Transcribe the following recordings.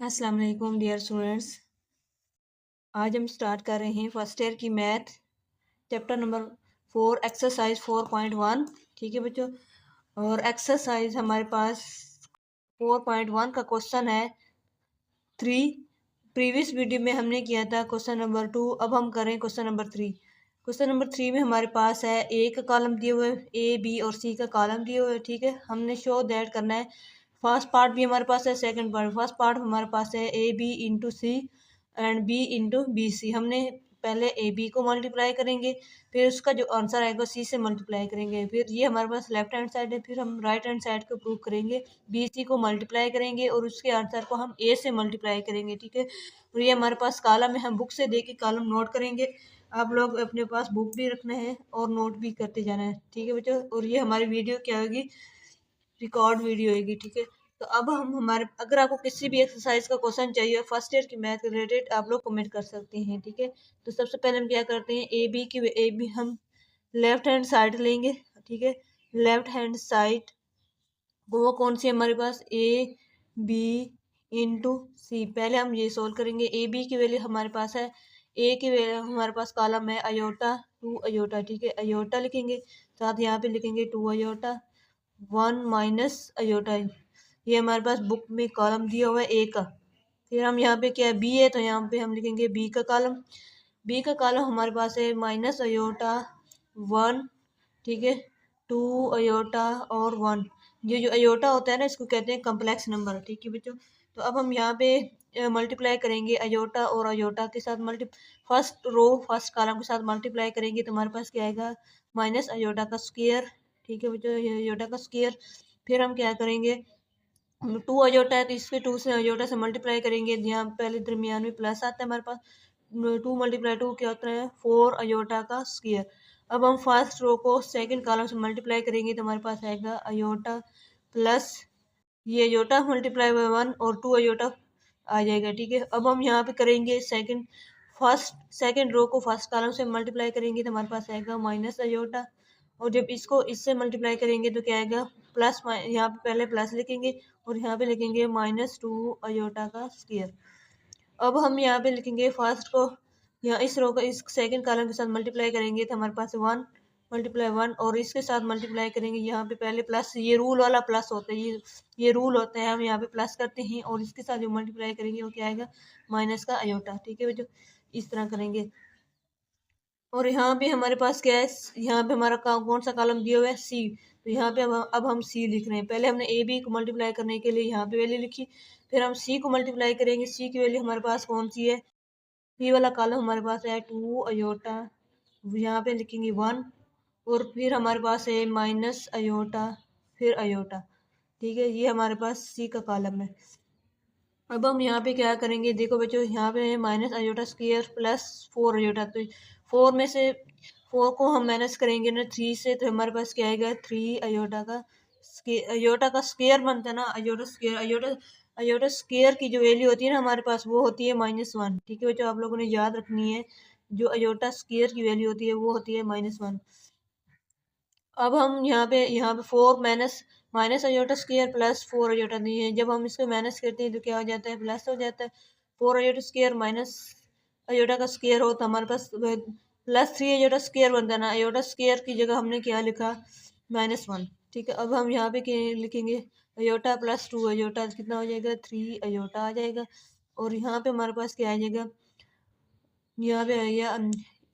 अस्सलाम वालेकुम dear students. आज हम स्टार्ट कर रहे हैं फर्स्ट ईयर की मैथ चैप्टर नंबर 4 एक्सरसाइज 4.1। ठीक है बच्चों, और एक्सरसाइज हमारे पास 4.1 का क्वेश्चन है 3। प्रीवियस वीडियो में हमने किया था क्वेश्चन नंबर 2, अब हम करें क्वेश्चन नंबर 3। क्वेश्चन नंबर 3 में हमारे पास है ए का कॉलम दिए हुए, ए बी और सी का कॉलम दिए हुए। ठीक है, हमने शो दैट करना है। फर्स्ट पार्ट भी हमारे पास है, सेकंड पार्ट। फर्स्ट पार्ट हमारे पास है A B into C and B into B C. हमने पहले ए बी को मल्टीप्लाई करेंगे, फिर उसका जो आंसर आएगा सी से मल्टीप्लाई करेंगे, फिर ये हमारे पास लेफ्ट हैंड साइड है, फिर हम राइट हैंड साइड को प्रूव करेंगे, बी सी को मल्टीप्लाई करेंगे और उसके आंसर को हम ए से मल्टीप्लाई करेंगे। ठीक है, और ये हमारे पास कॉलम है, हम बुक से देख के कॉलम नोट करेंगे। आप लोग अपने पास बुक भी रखना है और नोट भी करते जाना है। ठीक है बच्चों, और ये हमारी वीडियो क्या होगी, रिकॉर्ड वीडियो होगी। ठीक है, तो अब हम हमारे, अगर आपको किसी भी एक्सरसाइज का क्वेश्चन चाहिए फर्स्ट ईयर की मैथ रिलेटेड, आप लोग कमेंट कर सकते हैं। ठीक है, तो सबसे पहले हम क्या करते हैं, ए बी हम लेफ्ट हैंड साइड लेंगे। ठीक है, लेफ्ट हैंड साइड वो कौन सी है हमारे पास, ए बी इंटू सी। पहले हम ये सोल्व करेंगे। ए बी की वैल्यू हमारे पास है, ए की वैल्यू हमारे पास कॉलम है अयोटा, 2 अयोटा। ठीक है, अयोटा लिखेंगे, साथ यहाँ पे लिखेंगे 2 अयोटा, 1 माइनस अयोटा। ये हमारे पास बुक में कॉलम दिया हुआ है ए का। फिर हम यहाँ पे क्या है, बी है, तो यहाँ पे हम लिखेंगे बी का कॉलम। बी का कॉलम हमारे पास है माइनस अयोटा 1, ठीक है, 2 अयोटा और 1। ये जो अयोटा होता है ना, इसको कहते हैं कम्प्लेक्स नंबर। ठीक है बच्चों, तो अब हम यहाँ पे मल्टीप्लाई करेंगे अयोटा और अयोटा के साथ, फर्स्ट रो फर्स्ट कॉलम के साथ मल्टीप्लाई करेंगे, तो हमारे पास क्या आएगा, माइनस अयोटा का स्क्वायर। ठीक है बच्चों, अयोटा का स्क्वायर। फिर हम क्या करेंगे, 2 अयोटा है तो इसके 2 से अयोटा से मल्टीप्लाई करेंगे, यहाँ पहले दरमियान में प्लस आता है हमारे पास, 2 मल्टीप्लाई 2 क्या होता है, 4 अयोटा का स्क्वायर। अब हम फर्स्ट रो को सेकंड कॉलम से मल्टीप्लाई करेंगे, तो हमारे पास आएगा अयोटा प्लस ये अयोटा मल्टीप्लाई बाय 1 और 2 अयोटा आ जाएगा। ठीक है, अब हम यहाँ पे करेंगे सेकंड रो को फर्स्ट कॉलम से मल्टीप्लाई करेंगे, तो हमारे पास आएगा माइनस अयोटा, और जब इसको इससे मल्टीप्लाई करेंगे तो क्या आएगा, प्लस। यहाँ पे पहले प्लस लिखेंगे और यहाँ पे लिखेंगे -2 अयोटा का स्क्वायर। अब हम यहाँ पे लिखेंगे फर्स्ट को, यहाँ इस रो का इस सेकंड कॉलम के साथ मल्टीप्लाई करेंगे, तो हमारे पास 1 मल्टीप्लाई 1 और इसके साथ मल्टीप्लाई करेंगे, यहाँ पे पहले प्लस, ये रूल वाला प्लस होता है, ये रूल होता है, हम यहाँ पे प्लस करते हैं और इसके साथ जो मल्टीप्लाई करेंगे वो क्या आएगा, माइनस का अयोटा। ठीक है बच्चों, इस तरह करेंगे। और यहाँ पे हमारे पास क्या है, यहाँ पे हमारा कौन सा कॉलम दिया हुआ है, सी। तो यहाँ पे अब हम सी लिख रहे हैं। पहले हमने ए बी को मल्टीप्लाई करने के लिए यहाँ पे वैल्यू लिखी, फिर हम सी को मल्टीप्लाई करेंगे। सी की वैल्यू हमारे पास कौन सी है, सी वाला कॉलम हमारे पास है 2 अयोटा, यहाँ पे लिखेंगे 1, और फिर हमारे पास है माइनस अयोटा, फिर अयोटा। ठीक है, ये हमारे पास सी का कॉलम है। अब हम यहाँ पे क्या करेंगे, देखो बच्चों, यहाँ पे है minus iota square plus 4 iota, तो 4 में से 4 को हम माइनस करेंगे ना 3 से, तो हमारे पास क्या आएगा, 3 अयोटा का अयोटा का स्क्वायर बनता है ना, अयोटा स्क्वायर, अयोटा स्क्वायर की जो वैल्यू होती है ना हमारे पास, वो होती है -1। ठीक है बच्चों, आप लोगों ने याद रखनी है, जो अयोटा स्क्वायर की वैल्यू होती है वो होती है -1। अब हम यहाँ पे 4 minus iota square plus 4 iota दिए हैं, जब हम इसको माइनस करते हैं तो क्या हो जाता है, प्लस हो जाता है। 4 अयोटा स्क्वायर माइनस अयोटा का स्क्वायर हो, तो हमारे पास प्लस 3 अयोटा स्क्वायर बनता है ना, अयोटा स्क्वायर की जगह हमने क्या लिखा, -1। ठीक है, अब हम यहाँ पे लिखेंगे अयोटा प्लस 2 अयोटा, कितना हो जाएगा, 3 अयोटा आ जाएगा। और यहाँ पे हमारे पास क्या आ जाएगा, यहाँ पे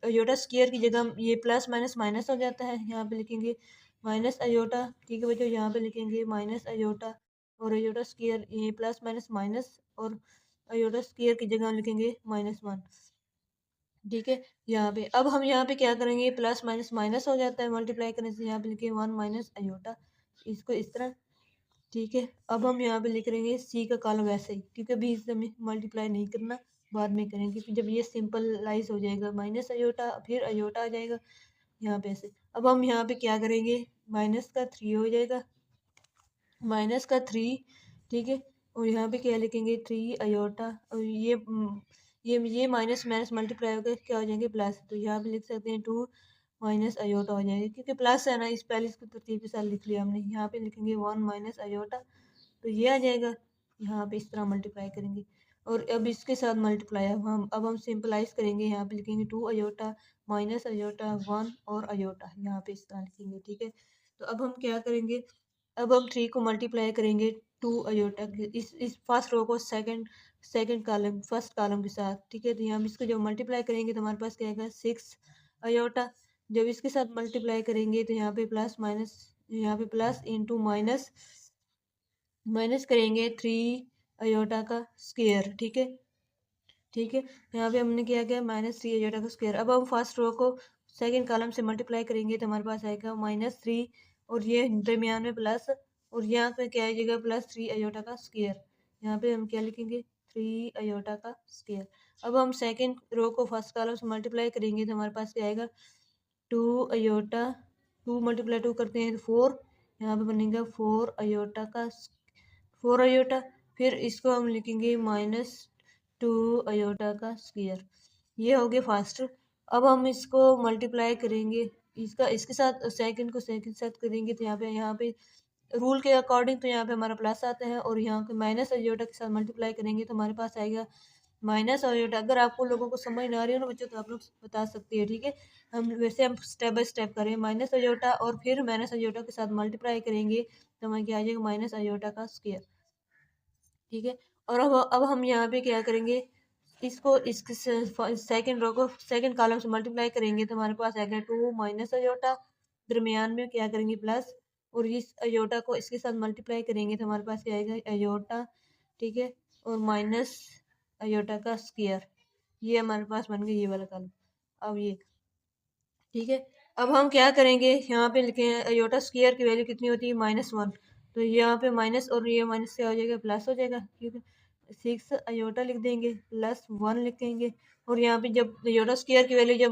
अयोटा स्क्वायर की जगह ये प्लस माइनस माइनस हो जाता है, यहाँ पे लिखेंगे माइनस अयोटा। ठीक है बच्चों, यहाँ पे लिखेंगे माइनस अयोटा और अयोटा स्क्वायर, ये प्लस माइनस माइनस, और अयोटा स्क्वायर की जगह लिखेंगे -1। ठीक है, यहाँ पे अब हम यहाँ पे क्या करेंगे, प्लस माइनस माइनस हो जाता है मल्टीप्लाई करने से, यहाँ पे लिखे 1 माइनस अयोटा, इसको इस तरह। ठीक है, अब हम यहाँ पे लिख रहेंगे सी का कॉलम वैसे ही, क्योंकि अभी इसे हमें मल्टीप्लाई नहीं करना, बाद में करेंगे, क्योंकि जब ये सिंपलाइज हो जाएगा माइनस अयोटा फिर अयोटा आ जाएगा यहाँ पे ऐसे। अब हम यहाँ पे क्या करेंगे, माइनस का 3 हो जाएगा, -3। ठीक है, और यहाँ पे क्या लिखेंगे, 3 अयोटा, और ये माइनस माइनस मल्टीप्लाई होकर क्या हो जाएंगे, प्लस, तो यहाँ पे लिख सकते हैं 2 माइनस अयोटा हो जाएगा, क्योंकि प्लस है ना, इस पहले इसको तरतीब के साथ लिख लिया हमने। यहाँ पे लिखेंगे 1 माइनस अयोटा, तो ये आ जाएगा, यहाँ पे इस तरह मल्टीप्लाई करेंगे। और अब इसके साथ मल्टीप्लाई अब हम सिंपलाइज करेंगे। यहाँ पे लिखेंगे 2 अयोटा माइनस अयोटा 1 और अयोटा, यहाँ पे इस तरह लिखेंगे। ठीक है, तो अब हम क्या करेंगे, अब हम 3 को मल्टीप्लाई करेंगे 2 अयोटा इस फर्स्ट रो को सेकंड कॉलम फर्स्ट कॉलम के साथ। ठीक है, तो यहाँ इसको जब मल्टीप्लाई करेंगे तो हमारे पास क्या आएगा 6 अयोटा। जब इसके साथ मल्टीप्लाई करेंगे तो यहाँ पे प्लस माइनस, यहाँ पे प्लस इंटू माइनस माइनस करेंगे 3 अयोटा का स्क्वायर। ठीक है, ठीक है, यहाँ पे हमने क्या किया -3 अयोटा का स्क्वायर। अब हम फर्स्ट रो को सेकंड कॉलम से मल्टीप्लाई करेंगे तो हमारे पास आएगा -3 और ये दरमियान में प्लस, और यहाँ पे क्या आ जाएगा +3 अयोटा का स्क्वायर। यहाँ पे हम क्या लिखेंगे 3 अयोटा का स्क्वायर। अब हम सेकंड रो को फर्स्ट कॉलम से मल्टीप्लाई करेंगे तो हमारे पास क्या आएगा 2 अयोटा, 2 × 2 करते हैं तो 4, यहाँ पे बनेगा 4 अयोटा का 4 अयोटा। फिर इसको हम लिखेंगे -2 अयोटा का स्क्वायर। ये हो गया फर्स्ट। अब हम इसको मल्टीप्लाई करेंगे, इसके साथ सेकंड को सेकंड साथ करेंगे तो यहाँ पे रूल के अकॉर्डिंग तो यहाँ पे हमारा प्लस आता है, और यहाँ पे माइनस अयोटा के साथ मल्टीप्लाई करेंगे तो हमारे पास आएगा माइनस अयोटा। अगर आपको लोगों को समझ ना आ रही हो ना बच्चों तो आप लोग बता सकते हैं। ठीक है, हम स्टेप बाय स्टेप करें। माइनस अयोटा और फिर माइनस अयोटा के साथ मल्टीप्लाई करेंगे तो हमें क्या आ जाएगा माइनस अयोटा का स्क्वायर। ठीक है, और अब हम यहाँ पे क्या करेंगे, इसको इसके सेकंड रो को सेकंड कॉलम से मल्टीप्लाई करेंगे तो हमारे पास आएगा 2 माइनस अयोटा, दरमियान में क्या करेंगे प्लस, और इस अयोटा को इसके साथ मल्टीप्लाई करेंगे तो हमारे पास क्या आएगा अयोटा। ठीक है, और माइनस अयोटा का स्क्वायर। ये हमारे पास बन गया ये वाला कॉलम। अब ये ठीक है, अब हम क्या करेंगे, यहाँ पे लिखे हैं अयोटा स्क्वायर की वैल्यू कितनी होती है -1, तो यहाँ पे माइनस और ये माइनस क्या हो जाएगा प्लस हो जाएगा, क्योंकि 6 अयोटा लिख देंगे +1 लिखेंगे, और यहाँ पे जब अयोटा स्क्वायर की वैल्यू जब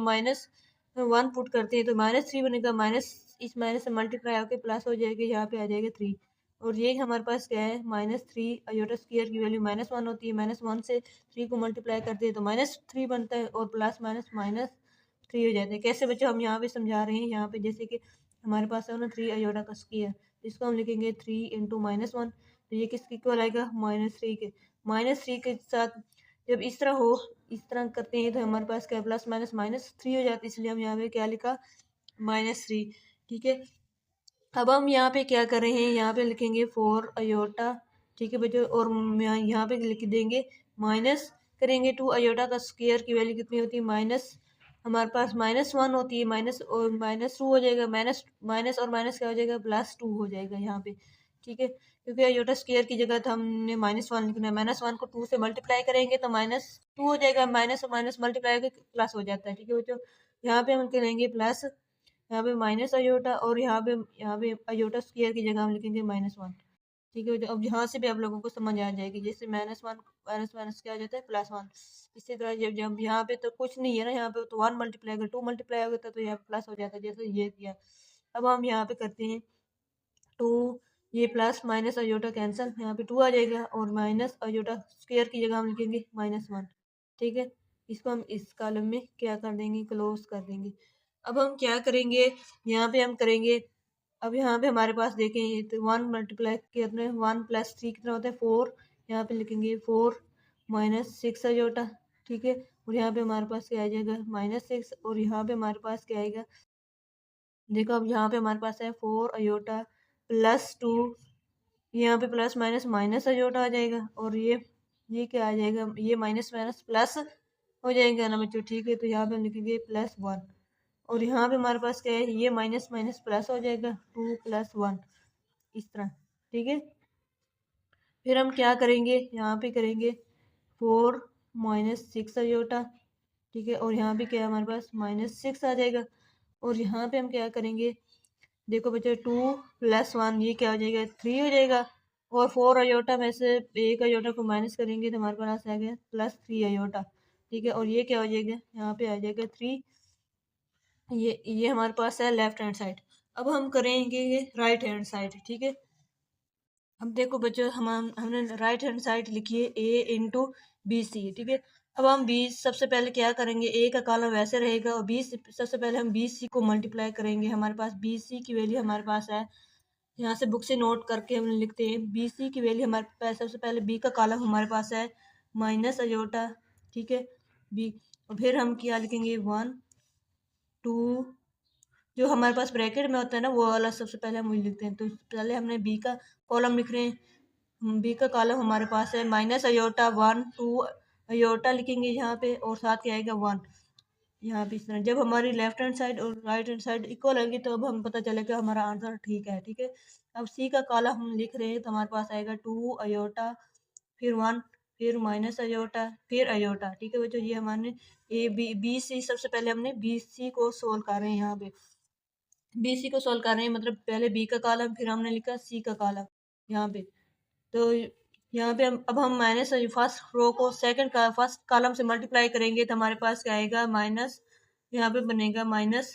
-1 पुट करते हैं तो -3 बनेगा, माइनस इस माइनस से मल्टीप्लाई होकर प्लस हो जाएगा, यहाँ पे आ जाएगा 3, और ये हमारे पास क्या है -3 अयोटा स्क्वायर की वैल्यू -1 होती है। -1 से 3 को मल्टीप्लाई करते हैं तो -3 बनता है, और प्लस माइनस -3 हो जाता है। कैसे बच्चों, हम यहाँ पे समझा रहे हैं, यहाँ पे जैसे कि हमारे पास है ना 3 अयोटा का स्क्वायर, इसको हम लिखेंगे 3 × -1, तो ये किसके इक्वल आएगा -3 के। -3 के साथ जब इस तरह हो, इस तरह करते हैं तो हमारे पास क्या प्लस माइनस -3 हो जाता है, इसलिए हम यहाँ पे क्या लिखा -3। ठीक है, अब हम यहाँ पे क्या कर रहे हैं, यहाँ पे लिखेंगे 4 अयोटा। ठीक है बच्चों, और यहाँ पे लिख देंगे माइनस करेंगे 2 अयोटा का स्क्वायर की वैल्यू कितनी होती है माइनस, हमारे पास -1 होती है, माइनस और -2 हो जाएगा, माइनस माइनस और माइनस क्या हो जाएगा +2 हो जाएगा यहाँ पे। ठीक है, क्योंकि अयोटा स्क्वायर की जगह तो हमने -1 लिखना है, -1 को 2 से मल्टीप्लाई करेंगे तो -2 हो जाएगा, माइनस और माइनस मल्टीप्लाई होकर प्लस हो जाता है। ठीक है बच्चों, यहाँ पे हम करेंगे प्लस, यहाँ पे माइनस अयोटा, और यहाँ पे अयोटा स्क्वायर की जगह हम लिखेंगे -1। ठीक है, अब यहाँ से भी आप लोगों को समझ आ जाएगी, जैसे -1 माइनस माइनस क्या हो जाता है +1। इसी तरह जब जब यहाँ पे तो कुछ नहीं है ना, यहाँ पे तो 1 मल्टीप्लाई अगर 2 मल्टीप्लाई होता तो यहाँ प्लस हो जाता है, जैसे ये किया। अब हम यहाँ पे करते हैं 2, ये प्लस माइनस अयोटा कैंसिल, यहाँ पे 2 आ जाएगा, और माइनस अयोटा स्क्वायर की जगह हम लिखेंगे -1। ठीक है, इसको हम इस कॉलम में क्या कर देंगे क्लोज कर देंगे। अब हम क्या करेंगे, यहाँ पे हम करेंगे, अब यहाँ पे हमारे पास देखें तो 1 मल्टीप्लाई कितने 1 + 3 कितना होता है 4, यहाँ पे लिखेंगे 4 - 6 अयोटा। ठीक है, और यहाँ पे हमारे पास क्या आ जाएगा -6, और यहाँ पे हमारे पास क्या आएगा, देखो अब यहाँ पे हमारे पास है 4 अयोटा +2, यहाँ पे प्लस माइनस माइनस अयोटा आ जाएगा, और ये क्या आ जाएगा, ये माइनस माइनस प्लस हो जाएगा ना बच्चों। ठीक है, तो यहाँ पे हम लिखेंगे +1, और यहाँ पे हमारे पास क्या है, ये माइनस माइनस प्लस हो जाएगा 2 + 1 इस तरह। ठीक है, फिर हम क्या करेंगे, यहाँ पे करेंगे 4 - 6 अयोटा। ठीक है, और यहाँ पे क्या है हमारे पास -6 आ जाएगा, और यहाँ पे हम क्या करेंगे, देखो बच्चों 2 + 1 ये क्या हो जाएगा 3 हो जाएगा, और 4 अयोटा में से एक अयोटा को माइनस करेंगे तो हमारे पास आ गया +3 अयोटा। ठीक है, और ये क्या हो जाएगा, यहाँ पे आ जाएगा 3, ये हमारे पास है लेफ्ट हैंड साइड। अब हम करेंगे ये राइट हैंड साइड। ठीक है, अब देखो बच्चों हमने राइट हैंड साइड लिखी है A × BC। ठीक है, अब हम 20 सबसे पहले क्या करेंगे, A का कॉलम वैसे रहेगा, और 20 सबसे पहले हम BC को मल्टीप्लाई करेंगे। हमारे पास BC की वैल्यू हमारे पास है, यहाँ से बुक से नोट करके हम लिखते हैं BC की वैल्यू हमारे पास, सबसे पहले B का कॉलम हमारे पास है माइनस अयोटा, ठीक है, बी, और फिर हम क्या लिखेंगे 1 2, जो हमारे पास ब्रैकेट में होता है ना वो वाला सबसे पहले हम वही लिखते हैं। तो पहले हमने बी का कॉलम लिख रहे हैं, बी का कॉलम हमारे पास है माइनस अयोटा 1 2 अयोटा लिखेंगे यहाँ पे, और साथ क्या आएगा 1 यहाँ पे। इस तरह जब हमारी लेफ्ट हैंड साइड और राइट हैंड साइड इक्वल होगी तो अब हम पता चलेगा हमारा आंसर ठीक है, ठीक है। अब सी का कॉलम हम लिख रहे हैं तो हमारे पास आएगा 2 अयोटा, फिर 1, फिर माइनस अयोटा, फिर अयोटा, ठीक है बच्चों। ये हमारे ए बी बी सी, सबसे पहले हमने बी सी को सोल्व कर रहे हैं यहाँ पे, बी सी को सोल्व कर रहे हैं, मतलब पहले बी का कॉलम फिर हमने लिखा सी का कॉलम यहाँ पे। तो यहाँ पे अब हम माइनस फर्स्ट रो को सेकंड का फर्स्ट कॉलम से मल्टीप्लाई करेंगे तो हमारे पास क्या आएगा माइनस, यहाँ पे बनेगा माइनस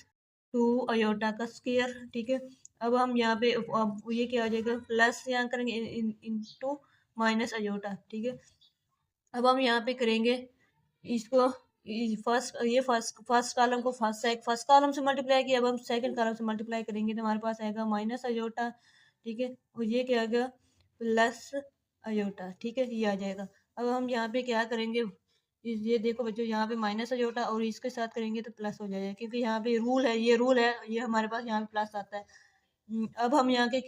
2 अयोटा का स्क्वायर, ठीक है। अब हम यहाँ पे अब ये क्या हो जाएगा प्लस यहाँ करेंगे इनटू माइनस अयोटा, ठीक है। अब हम यहाँ पे करेंगे इसको फर्स्ट कॉलम को फर्स्ट कॉलम से मल्टीप्लाई किया, अब हम सेकंड कॉलम से मल्टीप्लाई करेंगे तो हमारे पास आएगा माइनस अयोटा, ठीक है, और ये क्या आएगा प्लस अयोटा, ठीक है, ये आ जाएगा। अब हम यहाँ पे क्या करेंगे, ये देखो बच्चों यहाँ पे माइनस अयोटा और इसके साथ करेंगे तो प्लस हो जाएगा, क्योंकि यहाँ पे रूल है, ये रूल है, ये हमारे पास यहाँ पे प्लस आता है। अब हम यहाँ के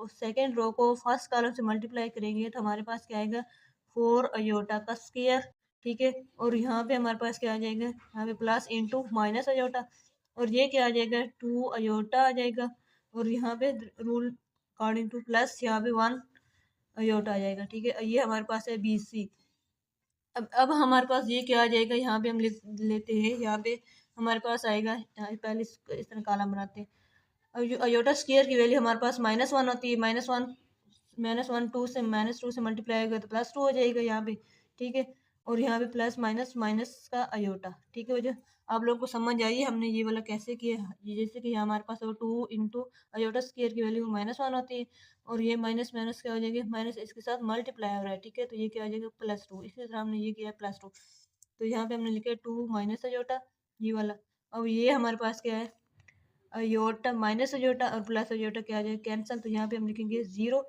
सेकेंड रो को फर्स्ट कॉलम से मल्टीप्लाई करेंगे तो हमारे पास क्या आएगा 4 अयोटा का स्क्वायर, ठीक है, और यहाँ पे हमारे पास क्या आ जाएगा यहाँ पे प्लस इंटू माइनस अयोटा, और ये क्या आ जाएगा 2 अयोटा आ जाएगा, और यहाँ पे रूल अकॉर्डिंग टू प्लस यहाँ पे 1 अयोटा आ जाएगा, ठीक है। ये हमारे पास है बी सी। अब हमारे पास ये क्या आ जाएगा, यहाँ पे हम लिख लेते हैं, यहाँ पे हमारे पास आएगा, यहाँ पहले इस तरह कॉलम बनाते हैं। अब अयोटा स्क्वायर की वैल्यू हमारे पास -1 होती है, -1 -2 से मल्टीप्लाई होगा तो +2 हो जाएगा यहाँ पे, ठीक है, और यहाँ पे प्लस माइनस माइनस का अयोटा, ठीक है। वजह आप लोगों को समझ आइए हमने ये वाला कैसे किया, जैसे कि हमारे पास 2 इंटू अयोटा स्क्वायर की वैल्यू -1 होती है, और ये माइनस माइनस क्या हो जाएगा माइनस इसके साथ मल्टीप्लाई हो रहा है, ठीक है, तो ये क्या हो जाएगा +2, इसी तरह हमने ये किया +2, तो यहाँ पे हमने लिखा 2 माइनस अयोटा ये वाला। अब ये हमारे पास क्या है अयोटा माइनस अयोटा और प्लस अयोटा क्या आ जाएगा कैंसल, तो यहाँ पे हम लिखेंगे 0,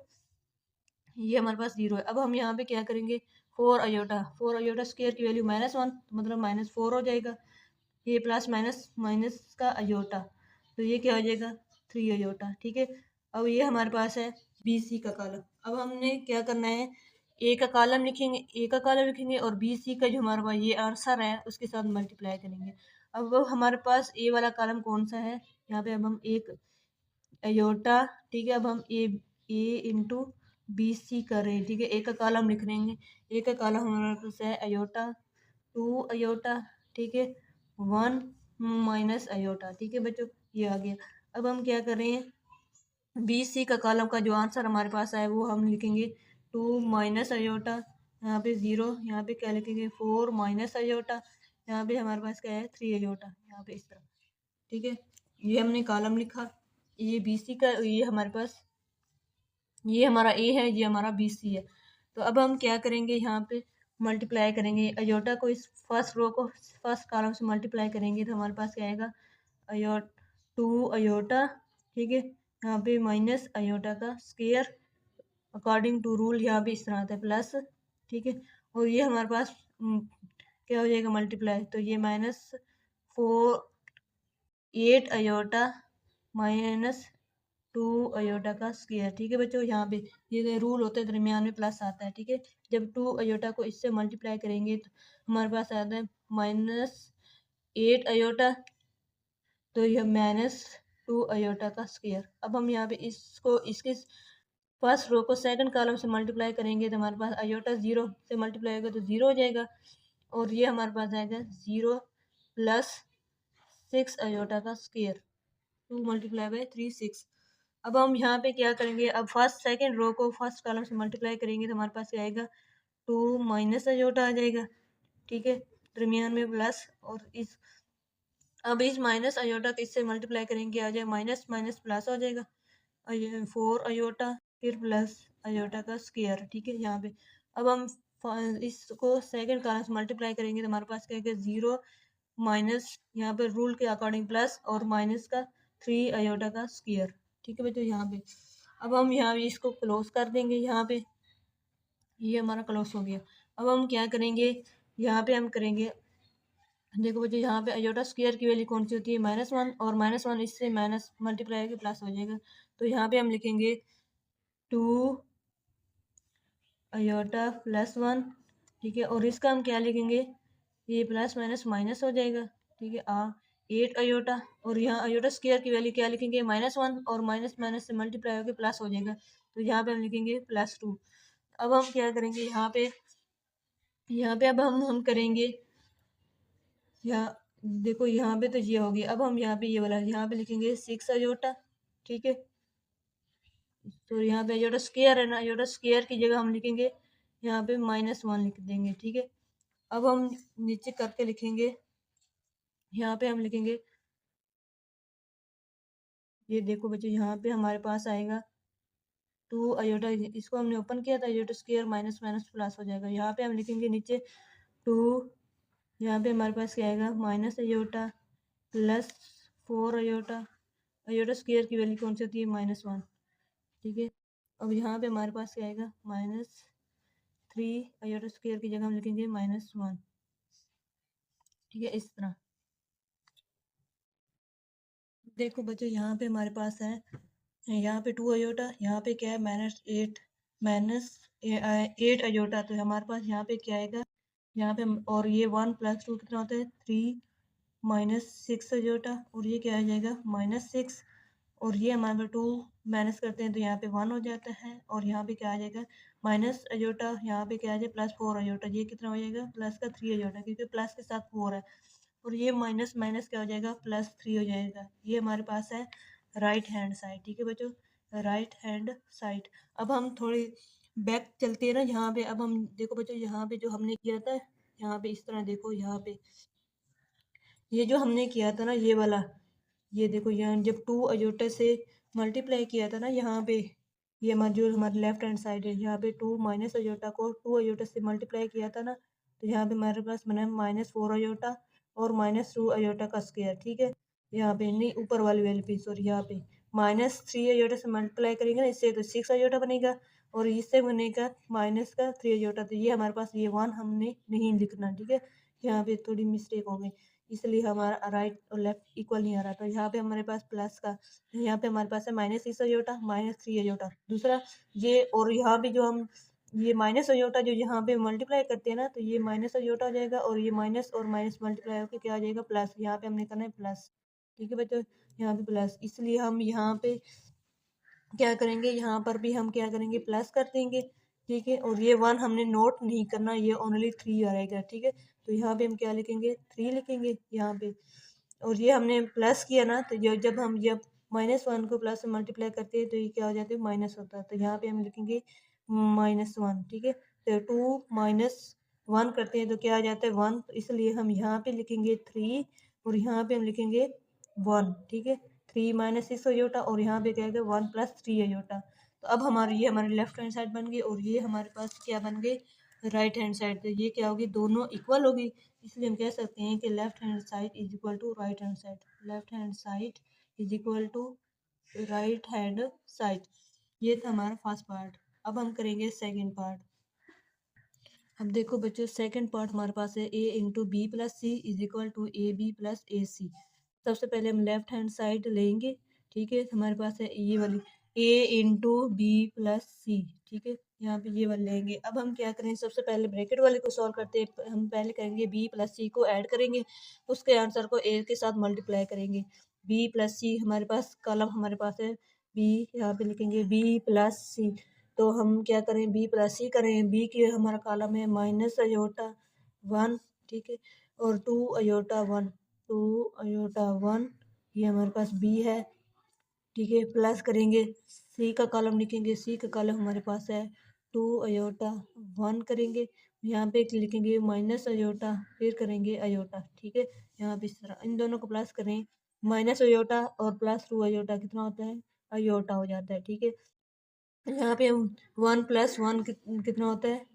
ये हमारे पास 0 है। अब हम यहाँ पे क्या करेंगे 4 अयोटा स्क्वायर की वैल्यू -1 मतलब -4 हो जाएगा, ये प्लस माइनस माइनस का अयोटा, तो ये क्या हो जाएगा 3 अयोटा, ठीक है। अब ये हमारे पास है बी सी का कॉलम। अब हमने क्या करना है ए का कॉलम लिखेंगे और बी सी का जो हमारे पास ये आंसर है उसके साथ मल्टीप्लाई करेंगे। अब हमारे पास ए वाला कॉलम कौन सा है, यहाँ पे अब हम एक अयोटा, ठीक है, अब हम ए इंटू बी सी कर रहे हैं, ठीक है, ए का कॉलम लिख लेंगे, ए का कॉलम हमारे पास है अयोटा 2 अयोटा, ठीक है, 1 माइनस अयोटा, ठीक है बच्चों, ये आ गया। अब हम क्या कर रहे हैं बी सी का कॉलम का जो आंसर हमारे पास आए वो हम लिखेंगे 2 माइनस अयोटा, यहाँ पे 0, यहाँ पे क्या लिखेंगे 4 माइनस अयोटा, यहाँ पे हमारे पास क्या है 3 अयोटा, यहाँ पे इस तरह, ठीक है, ये हमने कॉलम लिखा, ये बी सी का, ये हमारे पास ये हमारा ए है, ये हमारा बी सी है। तो अब हम क्या करेंगे यहाँ पे मल्टीप्लाई करेंगे अयोटा को, इस फर्स्ट रो को फर्स्ट कॉलम से मल्टीप्लाई करेंगे तो हमारे पास क्या आएगा अयो 2 अयोटा, ठीक है, यहाँ पे माइनस अयोटा का स्क्वायर अकॉर्डिंग टू रूल यहाँ पे इस तरह आता है प्लस, ठीक है, और ये हमारे पास क्या हो जाएगा मल्टीप्लाई, तो ये -8 अयोटा -2 अयोटा का स्क्वायर, ठीक है बच्चों। यहाँ पे ये रूल होते हैं दरमियान में प्लस आता है, ठीक है, जब 2 अयोटा को इससे मल्टीप्लाई करेंगे तो हमारे पास आता है -8 अयोटा, तो यह -2 अयोटा का स्क्वायर। अब हम यहाँ पे इसको इसके फर्स्ट रो को सेकंड कॉलम से मल्टीप्लाई करेंगे तो हमारे पास अयोटा 0 से मल्टीप्लाई होगा तो 0 हो जाएगा, और ये हमारे पास आएगा 0 प्लस 6 अयोटा का स्क्वायर, 2 मल्टीप्लाई बाई 3 6। अब हम यहाँ पे क्या करेंगे, अब फर्स्ट सेकंड रो को फर्स्ट कॉलम से मल्टीप्लाई करेंगे तो हमारे पास क्या आएगा 2 माइनस अयोटा आ जाएगा, ठीक है, दरमियान में प्लस, और अब इस माइनस अयोटा को इससे मल्टीप्लाई करेंगे आ जाएगा माइनस माइनस प्लस हो जाएगा 4 अयोटा फिर प्लस अयोटा का स्क्वायर, ठीक है, यहाँ पे। अब हम इसको सेकंड कॉलम से मल्टीप्लाई करेंगे तो हमारे पास क्या आएगा 0 माइनस यहाँ पे रूल के अकॉर्डिंग प्लस और माइनस का 3 अयोटा का स्क्वायर, ठीक है बच्चों, यहाँ पे। अब हम यहाँ पे इसको क्लोज कर देंगे, यहाँ पे ये हमारा क्लोज हो गया। अब हम क्या करेंगे, यहाँ पे हम करेंगे, देखो बच्चों यहाँ पे अयोटा स्क्वायर की वैल्यू कौन सी होती है, -1, और -1 इससे माइनस मल्टीप्लाई होकर प्लस हो जाएगा। तो यहाँ पे हम लिखेंगे 2 अयोटा +1, ठीक है। और इसका हम क्या लिखेंगे, ये प्लस माइनस माइनस हो जाएगा, ठीक है। 8 अयोटा, और यहाँ अयोटा स्क्वायर की वैल्यू क्या लिखेंगे, -1, और माइनस माइनस से मल्टीप्लाई होकर प्लस हो जाएगा, तो यहाँ पे हम लिखेंगे +2। अब हम क्या करेंगे, यहाँ पे अब हम करेंगे, यहाँ देखो यहाँ पे तो ये हो गया। अब हम यहाँ पे ये वाला यहाँ पे लिखेंगे 6 अयोटा, ठीक है। तो यहाँ पे अयोटा स्क्वायर है ना, अयोटा स्क्वायर की जगह हम लिखेंगे यहाँ पे -1 लिख देंगे, ठीक है। अब हम नीचे करके लिखेंगे, यहाँ पे हम लिखेंगे, ये देखो बच्चों यहाँ पे हमारे पास आएगा 2 अयोटा, इसको हमने ओपन किया था, iota square minus minus plus हो जाएगा। यहाँ पे हम लिखेंगे नीचे 2, यहाँ पे हमारे पास क्या आएगा, minus iota +4 iota, iota square की वैल्यू कौन सी होती है, -1, ठीक है। अब यहाँ पे हमारे पास क्या आएगा, -3 अयोटा स्क्वायर की जगह हम लिखेंगे -1, ठीक है। इस तरह देखो बच्चों यहाँ पे हमारे पास है, यहाँ पे 2 अयोटा, यहाँ पे क्या है -8 अयोटा, तो हमारे पास यहाँ पे क्या आएगा, यहाँ पे और ये 1 + 2 कितना होता है, 3 -6 अयोटा, और ये क्या आ जाएगा, -6, और ये हमारे पास 2 माइनस करते हैं तो यहाँ पे 1 हो जाता है, और यहाँ पे क्या आ जाएगा, माइनस अयोटा, यहाँ पे क्या आ जाएगा, +4 अयोटा, ये कितना हो जाएगा, प्लस का 3 अयोटा, क्योंकि प्लस के साथ 4 है, और ये माइनस माइनस क्या हो जाएगा, +3 हो जाएगा। ये हमारे पास है राइट हैंड साइड, ठीक है बच्चों, राइट हैंड साइड। अब हम थोड़ी बैक चलते हैं ना, यहाँ पे अब हम देखो बच्चों, यहाँ पे जो हमने किया था, यहाँ पे इस तरह देखो, यहाँ पे ये जो हमने किया था ना, ये वाला, ये देखो यहाँ जब 2 अयोटा से मल्टीप्लाई किया था ना, यहाँ पे ये हमारा जो हमारे लेफ्ट हैंड साइड है, यहाँ पे 2 माइनस अयोटा को 2 अयोटा से मल्टीप्लाई किया था ना, तो यहाँ पे हमारे पास बना है -4 अयोटा और -2 अयोटा का स्क्वायर, ठीक है। यहाँ पे नहीं, ऊपर वाली वैल्यू पे, सॉरी, यहाँ पे -3 अयोटा से मल्टीप्लाई करेंगे ना इससे, तो 6 अयोटा बनेगा, और इससे बनेगा -3 अयोटा, तो ये हमारे पास ये 1 हमने नहीं लिखना, ठीक है। यहाँ पे थोड़ी मिस्टेक हो गई, इसलिए हमारा राइट और लेफ्ट इक्वल नहीं आ रहा, तो यहाँ पे हमारे पास प्लस का, यहाँ पे हमारे पास है -6 अयोटा -3 अयोटा दूसरा, ये और यहाँ पे जो हम ये माइनस अयोटा जो यहाँ पे मल्टीप्लाई करते हैं ना, तो ये माइनस अयोटा हो जाएगा, और ये माइनस और माइनस मल्टीप्लाई होकर क्या आ जाएगा, प्लस, यहाँ पे हमने करना है प्लस, ठीक है बच्चों, यहाँ पे प्लस, इसलिए हम यहाँ पे क्या करेंगे, यहाँ पर भी हम क्या करेंगे, प्लस कर देंगे, ठीक है। और ये 1 हमने नोट नहीं करना, ये ओनली 3 आएगा, ठीक है। तो यहाँ पे हम क्या लिखेंगे, 3 लिखेंगे यहाँ पे, और ये हमने प्लस किया ना, तो जब -1 को प्लस से मल्टीप्लाई करते हैं तो ये क्या हो जाता है, माइनस होता है, तो यहाँ पे हम लिखेंगे -1, ठीक है। तो 2 -1 करते हैं तो क्या आ जाता है, 1, तो इसलिए हम यहाँ पे लिखेंगे 3, और यहाँ पे हम लिखेंगे 1, ठीक है। 3 -6 अयोटा, और यहाँ पे क्या आएगा, 1 + 3 अयोटा। तो अब हमारी लेफ्ट हैंड साइड बन गई, और ये हमारे पास क्या बन गई, राइट हैंड साइड। तो ये क्या होगी, दोनों इक्वल होगी, इसलिए हम कह सकते हैं कि left hand side is equal to right hand side, left hand side is equal to right hand side. ये था हमारा फर्स्ट पार्ट। अब हम करेंगे सेकंड पार्ट। अब देखो बच्चों, सेकंड पार्ट हमारे पास है a × b + c is equal to ab + ac। सबसे पहले हम लेफ्ट हैंड साइड लेंगे, ठीक है। हमारे पास है ये वाली a × b + c, ठीक है। यहाँ पे ये वाले लेंगे। अब हम क्या करें, सबसे पहले ब्रैकेट वाले को सॉल्व करते हैं। हम पहले करेंगे b + c को ऐड करेंगे, उसके आंसर को a के साथ मल्टीप्लाई करेंगे। b + c हमारे पास कॉलम हमारे पास है b, यहाँ पे लिखेंगे b + c। तो हम क्या करें, b + c करें, b की हमारा कॉलम है -1, ठीक है, और 2 अयोटा 1, 2 अयोटा 1, ये हमारे पास b है, ठीक है। प्लस करेंगे, c का कॉलम लिखेंगे, c का कॉलम हमारे पास है 2 अयोटा 1 करेंगे, यहाँ पे लिखेंगे माइनस अयोटा, फिर करेंगे अयोटा, ठीक है। यहाँ पे इस तरह इन दोनों को प्लस करें, माइनस अयोटा और +2 अयोटा कितना होता है, अयोटा हो जाता है, ठीक है। यहाँ पे हम 1 + 1 कितना होता है,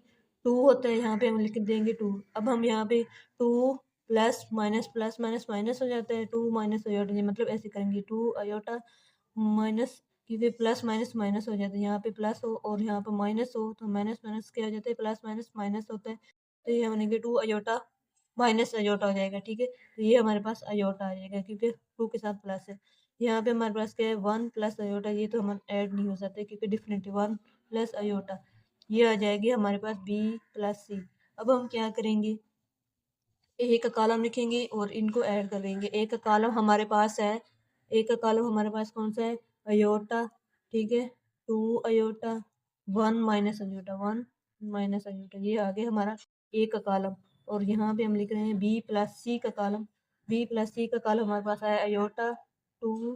2 होता है, यहाँ पे हम लिख देंगे 2। अब हम यहाँ पे 2 plus minus plus minus minus हो जाता है, 2 माइनस अयोटा, मतलब ऐसे करेंगे 2 अयोटा माइनस क्योंकि प्लस माइनस माइनस हो जाता है, यहाँ पे प्लस हो और यहाँ पे माइनस हो तो माइनस माइनस क्या हो जाता है, प्लस माइनस माइनस होता है। तो ये बनेगा 2 अयोटा माइनस अयोटा हो जाएगा, ठीक है। तो ये हमारे पास अयोटा आ जाएगा क्योंकि 2 के साथ प्लस है। यहाँ पे हमारे पास क्या है 1 प्लस अयोटा, ये तो हम ऐड नहीं हो सकते क्योंकि डिफरेंट 1 प्लस अयोटा, ये आ जाएगी हमारे पास बी प्लस सी। अब हम क्या करेंगे, एक कॉलम लिखेंगे और इनको ऐड करेंगे। एक कॉलम हमारे पास है, एक कॉलम हमारे पास कौन सा है, अयोटा, ठीक है, 2 iota 1 minus iota 1 minus iota, ये आ गया हमारा एक कॉलम। और यहाँ पे हम लिख रहे हैं बी प्लस सी का कॉलम, बी प्लस सी का कॉलम हमारे पास है अयोटा 2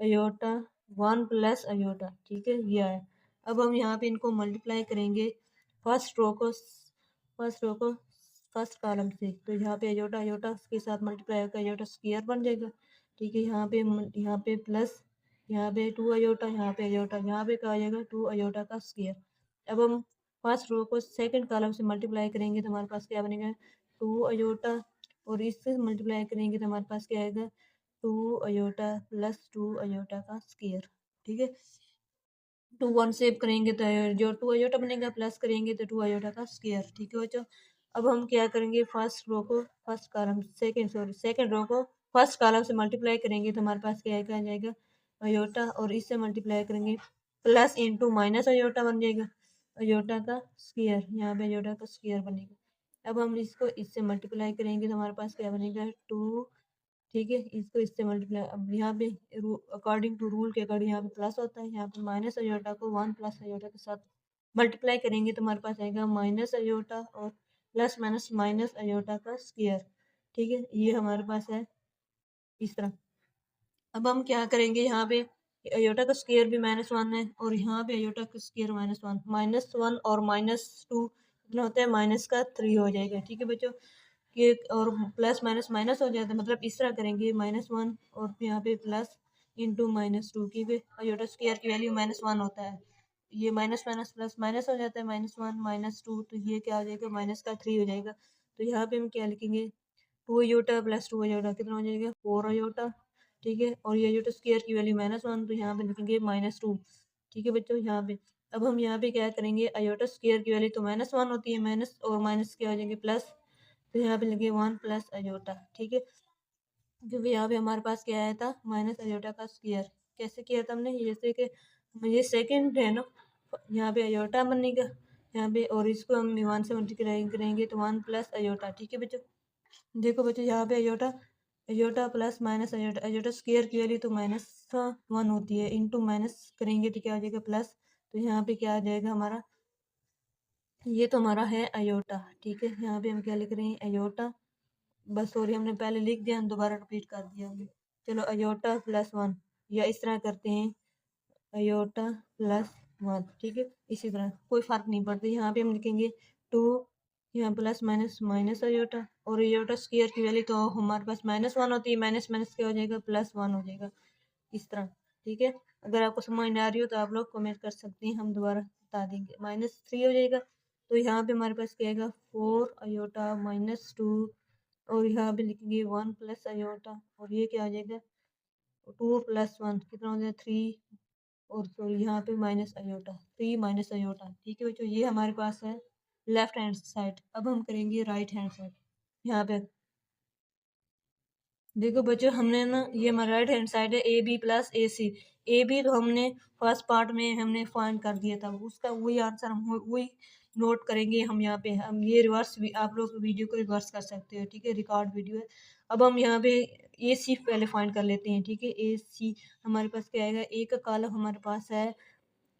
अयोटा 1 प्लस अयोटा, ठीक है, ये आया। अब हम यहाँ पे इनको मल्टीप्लाई करेंगे फर्स्ट रो को, फर्स्ट रो को फर्स्ट कॉलम से। तो यहाँ पे अयोटा अयोटा के साथ मल्टीप्लाई होकर अयोटा स्क्वायर बन जाएगा, ठीक है। यहाँ पे प्लस, यहाँ पे 2 अयोटा, यहाँ पे अयोटा, यहाँ पे क्या आ जाएगा 2 अयोटा का स्क्वायर। अब हम फर्स्ट रो को सेकंड कॉलम से मल्टीप्लाई करेंगे तो हमारे पास क्या बनेगा 2 अयोटा, और इससे मल्टीप्लाई करेंगे तो हमारे पास क्या आएगा 2 अयोटा प्लस 2 अयोटा का स्क्वायर, ठीक है। 2 1 सेव करेंगे तो जो 2 अयोटा बनेगा, प्लस करेंगे तो 2 अयोटा का स्क्वायर, ठीक है बच्चों। अब हम क्या करेंगे, फर्स्ट रो को फर्स्ट कॉलम सेकंड रो को फर्स्ट कॉलम से मल्टीप्लाई करेंगे तो हमारे पास क्या आ जाएगा अयोटा, और इससे मल्टीप्लाई करेंगे प्लस इंटू माइनस अयोटा बन जाएगा अयोटा का स्क्वायर, यहाँ पे अयोटा का स्क्वायर बनेगा। अब हम इसको इससे मल्टीप्लाई करेंगे तो हमारे पास क्या बनेगा 2, ठीक है, इसको इससे मल्टीप्लाई। अब यहाँ पे अकॉर्डिंग टू रूल के अकॉर्डिंग यहाँ पे प्लस होता है, यहाँ पे माइनस अयोटा को 1 प्लस अयोटा के साथ मल्टीप्लाई करेंगे तो हमारे पास आएगा माइनस अयोटा और प्लस माइनस माइनस अयोटा का स्क्वायर, ठीक है, ये हमारे पास है इस तरह। अब हम क्या करेंगे, यहाँ पे अयोटा का स्क्वायर भी -1 है और यहाँ पे अयोटा का स्क्वायर -1, -1 और -2 कितना होता है -3 हो जाएगा, ठीक है बच्चों। कि और प्लस माइनस माइनस हो जाता है, मतलब इस तरह करेंगे -1 और यहाँ पे प्लस इंटू -2, क्योंकि अयोटा स्क्वायर की वैल्यू -1 होता है। ये माइनस माइनस प्लस माइनस हो जाता है, -1 -2, तो ये क्या आ जाएगा -3 हो जाएगा। तो यहाँ पे हम क्या लिखेंगे 2 अयोटा प्लस 2 अयोटा कितना हो जाएगा 4 अयोटा, ठीक है। और ये अयोटा स्क्वायर की वैल्यू -1, तो यहाँ पे लिखेंगे -2, ठीक है बच्चों। यहाँ पे अब हम यहाँ पे क्या करेंगे, अयोटा स्क्वायर की वैल्यू तो -1 होती है, माइनस और माइनस क्या हो जाएंगे प्लस, तो यहाँ पे लगे 1 प्लस अयोटा, ठीक है, क्योंकि यहाँ पे हमारे पास क्या आया था माइनस अयोटा का स्क्वायर। कैसे किया था हमने, जैसे कि ये सेकंड है ना, यहाँ पे अयोटा बनेगा यहाँ पे, और इसको हम 1 से मल्टीप्लाई करेंगे तो 1 प्लस अयोटा, ठीक है बच्चों। देखो बच्चों यहाँ पे iota iota plus minus iota, iota square की वैल्यू तो -1 होती है, इंटू माइनस करेंगे तो क्या हो जाएगा प्लस, तो यहाँ पे क्या आ जाएगा हमारा, ये तो हमारा है अयोटा, ठीक है। यहाँ पे हम क्या लिख रहे हैं अयोटा, बस सॉरी हमने पहले लिख दिया, हम दोबारा रिपीट कर दिया हमने। चलो अयोटा +1, या इस तरह करते हैं अयोटा +1, ठीक है। इसी तरह कोई फर्क नहीं पड़ता, यहाँ पे हम लिखेंगे 2, यहाँ प्लस माइनस माइनस अयोटा, और अयोटा स्क्वायर की वैल्यू तो हमारे पास -1 होती है, माइनस माइनस क्या हो जाएगा +1 हो जाएगा, इस तरह, ठीक है। अगर आपको समझ नहीं आ रही हो तो आप लोग कमेंट कर सकते हैं, हम दोबारा बता देंगे। -3 हो जाएगा, तो यहाँ पे हमारे पास क्या आएगा 4 अयोटा -2, और यहाँ पे लिखेंगे 1 प्लस अयोटा, और ये क्या आ जाएगा 2 + 1 कितना हो जाएगा 3, और सॉरी यहाँ पे माइनस अयोटा 3 माइनस अयोटा, ठीक है बच्चों। ये हमारे पास है लेफ्ट हैंड साइड। अब हम करेंगे राइट हैंड साइड। यहाँ पे देखो बच्चों, हमने ना ये हमारा राइट हैंड साइड है AB प्लस AC। AB तो हमने फर्स्ट पार्ट में हमने फाइंड कर दिया था, उसका वही आंसर हम वही नोट करेंगे हम यहाँ पे। हम ये रिवर्स भी आप लोग वीडियो को रिवर्स कर सकते हो, ठीक है, रिकॉर्ड वीडियो है। अब हम यहाँ पे AC पहले फाइंड कर लेते हैं, ठीक है। AC हमारे पास क्या आएगा, एक कॉलम हमारे पास है,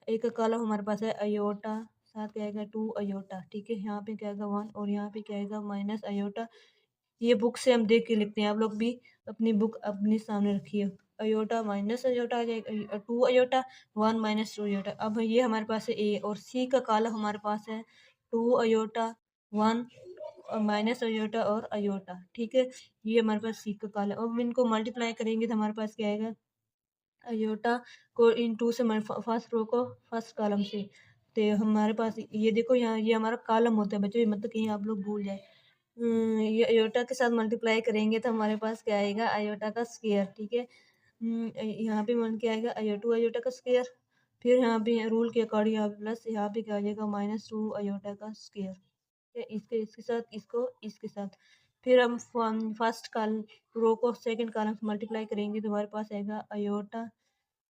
एक कॉलम हमारे पास है अयोटा, साथ क्या आएगा 2 अयोटा, ठीक है। यहाँ पे क्या आएगा 1, और यहाँ पे क्या आएगा माइनस अयोटा। ये बुक से हम देख के लिखते हैं, आप लोग भी अपनी बुक अपने सामने रखिए। अयोटा माइनस अयोटा आ जाएगा 2 अयोटा 1 -2 अयोटा। अब ये हमारे पास है A, और C का कॉलम हमारे पास है 2 अयोटा 1 और माइनस अयोटा और अयोटा, ठीक है। ये हमारे पास C का कॉलम। अब इनको मल्टीप्लाई करेंगे तो हमारे पास क्या आएगा, अयोटा को इन 2 से फर्स्ट रो को फर्स्ट कॉलम से, तो हमारे पास ये देखो यहाँ ये हमारा कॉलम होता है बच्चों, ये मतलब कहीं आप लोग भूल जाए। ये अयोटा के साथ मल्टीप्लाई करेंगे तो हमारे पास क्या आएगा अयोटा का स्क्वायर, ठीक है। यहाँ पे मान के आएगा टू अयोटा का स्क्वायर, फिर यहाँ पे रूल के अकॉर्डिंग यहाँ पे प्लस, यहाँ पे क्या आ जाएगा -2 अयोटा का स्क्वायर, इसके साथ इसको इसके साथ, फिर हम फर्स्ट कॉलम रो को सेकंड कॉलम से मल्टीप्लाई करेंगे तो हमारे पास आएगा अयोटा,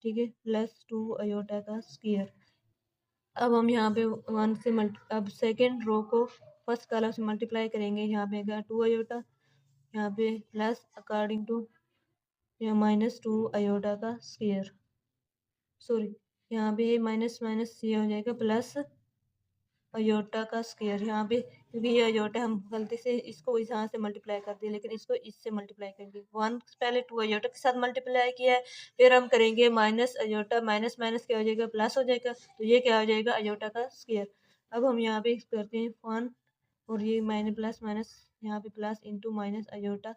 ठीक है, +2 अयोटा का स्क्वायर। अब हम यहाँ पे अब सेकंड रो को फर्स्ट कॉलम से मल्टीप्लाई करेंगे, यहाँ पे आएगा 2 अयोटा, यहाँ पे प्लस अकॉर्डिंग टू -2 अयोटा का स्क्वायर, सॉरी यहाँ पे माइनस माइनस ये हो जाएगा प्लस अयोटा का स्क्वायर, यहाँ पे क्योंकि ये अयोटा हम गलती से इसको यहाँ से मल्टीप्लाई कर दिए, लेकिन इसको इससे मल्टीप्लाई करेंगे, वन पहले 2 अयोटा के साथ मल्टीप्लाई किया है, फिर हम करेंगे माइनस अयोटा, माइनस माइनस क्या हो जाएगा प्लस हो जाएगा, तो ये क्या हो जाएगा अयोटा का स्क्वायर। अब हम यहाँ पे करते हैं 1 और ये माइनस प्लस माइनस यहाँ पे प्लस इंटू माइनस अयोटा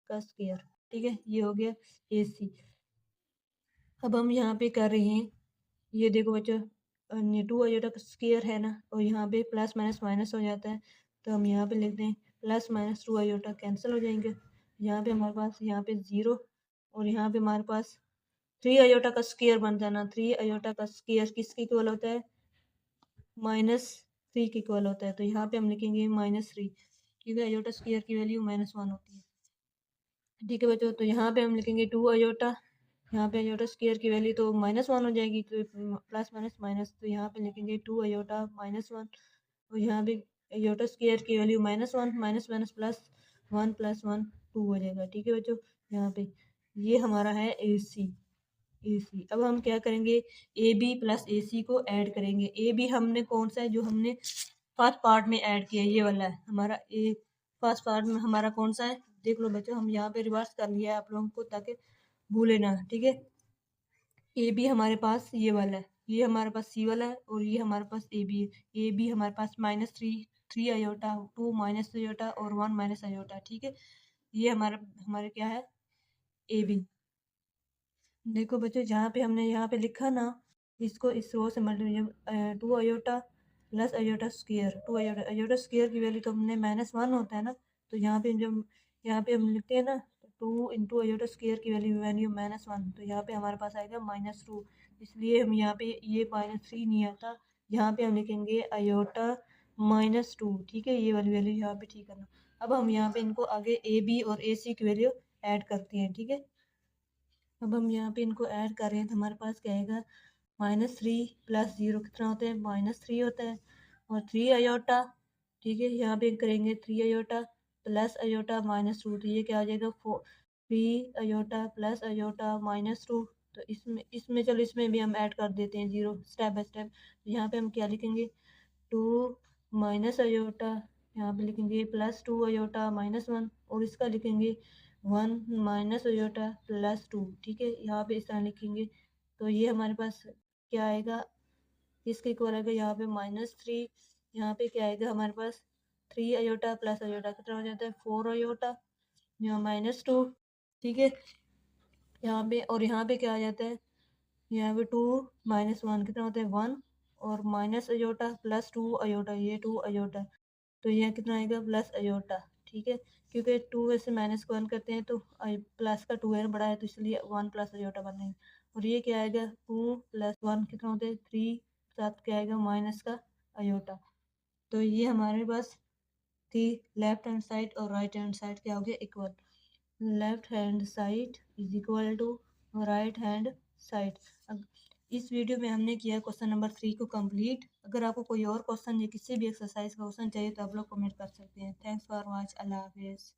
का स्क्वायर, ठीक है, ये हो गया AC। अब हम यहाँ पे कर रहे हैं, ये देखो बच्चों 2 अयोटा का स्क्वायर है ना, और यहाँ पे प्लस माइनस माइनस हो जाता है, तो हम यहाँ पे लिखते हैं +- 2 अयोटा कैंसिल हो जाएंगे, यहाँ पे हमारे पास यहाँ पे 0 और यहाँ पे हमारे पास 3 अयोटा का स्क्वायर बन जाना, 3 अयोटा का स्क्वायर किसके इक्वल होता है -3 के इक्वल होता है, तो यहाँ पे हम लिखेंगे -3 क्योंकि अयोटा स्क्वायर की वैल्यू -1 होती है, ठीक है बच्चों। तो यहाँ पे हम लिखेंगे 2 अयोटा, यहाँ पे अयोटा स्क्वायर की वैल्यू तो -1 हो जाएगी, तो प्लस माइनस माइनस, तो यहाँ पे लिखेंगे 2 अयोटा -1 और यहाँ पे अयोटा स्क्वायर की वैल्यू -1 माइनस माइनस +1 + 1 2 हो जाएगा, ठीक है बच्चों। यहाँ पे ये हमारा है AC। अब हम क्या करेंगे AB प्लस AC को ऐड करेंगे। AB हमने कौन सा है जो हमने फर्स्ट पार्ट में ऐड किया, ये वाला है हमारा ए, फर्स्ट पार्ट में हमारा कौन सा है देख लो बच्चों, हम यहाँ पे रिवर्स कर लिया है आप लोगों को ताकि भूले ना, ठीक है। ए बी हमारे पास ये वाला है, ये हमारे पास C वाला है और ये हमारे पास AB है। AB हमारे पास -3 अयोटा, 2 माइनस अयोटा और 1 माइनस अयोटा, ठीक है। ये हमारे क्या है AB। देखो बच्चों जहाँ पे हमने यहाँ पे लिखा ना, इसको इस रो से multiply 2 iota plus iota square, 2 iota, iota square की वैल्यू तो हमने -1 होता है ना, तो यहाँ पे जब यहाँ पे हम लिखते हैं ना 2 इंटू अयोटा स्क्वायर की वैल्यू -1, तो यहाँ पे हमारे पास आएगा -2, इसलिए हम यहाँ पे ये -3 नहीं आता, यहाँ पे हम लिखेंगे अयोटा -2, ठीक है, ये वाली वैल्यू यहाँ पे ठीक करना। अब हम यहाँ पे इनको आगे AB और AC की वैल्यू ऐड करते हैं, ठीक है। अब हम यहाँ पे इनको ऐड कर रहे हैं तो हमारे पास क्या आएगा -3 + 0 कितना होता है -3 होता है, और 3 अयोटा, ठीक है, यहाँ पे करेंगे 3 अयोटा प्लस अयोटा -2, तो ये क्या आ जाएगा 3 अयोटा प्लस अयोटा -2, तो इसमें चलो इसमें भी हम ऐड कर देते हैं 0 स्टेप बाय स्टेप। तो यहाँ पे हम क्या लिखेंगे 2 माइनस अयोटा, यहाँ पे लिखेंगे +2 अयोटा -1 और इसका लिखेंगे 1 माइनस अयोटा +2, ठीक है, यहाँ पे इस तरह लिखेंगे। तो ये हमारे पास क्या आएगा इसके इक्वल आएगा यहाँ पे -3, यहाँ पे क्या आएगा हमारे पास 3 अयोटा प्लस अयोटा कितना हो जाता है 4 अयोटा, यहाँ -2, ठीक है, यहाँ पे और यहाँ पे क्या आ जाता है यहाँ पे 2 माइनस 1 कितना होता है 1 और माइनस अयोटा +2 अयोटा, ये 2 अयोटा, तो यहाँ कितना आएगा प्लस अयोटा, ठीक है, क्योंकि 2 में से -1 करते हैं तो प्लस का 2 है बड़ा है, तो इसलिए 1 प्लस अयोटा बनेगा, और ये क्या आएगा 2 + 1 कितना होता है 3, साथ क्या आएगा माइनस का अयोटा। तो ये हमारे पास थी लेफ्ट हैंड साइड और राइट हैंड साइड क्या हो गया equal, left hand side is equal to right hand side. इस वीडियो में हमने किया क्वेश्चन नंबर 3 को कंप्लीट। अगर आपको कोई और क्वेश्चन या किसी भी एक्सरसाइज का क्वेश्चन चाहिए तो आप लोग कमेंट कर सकते हैं। थैंक्स फॉर वॉच, अल्लाह हाफिज़।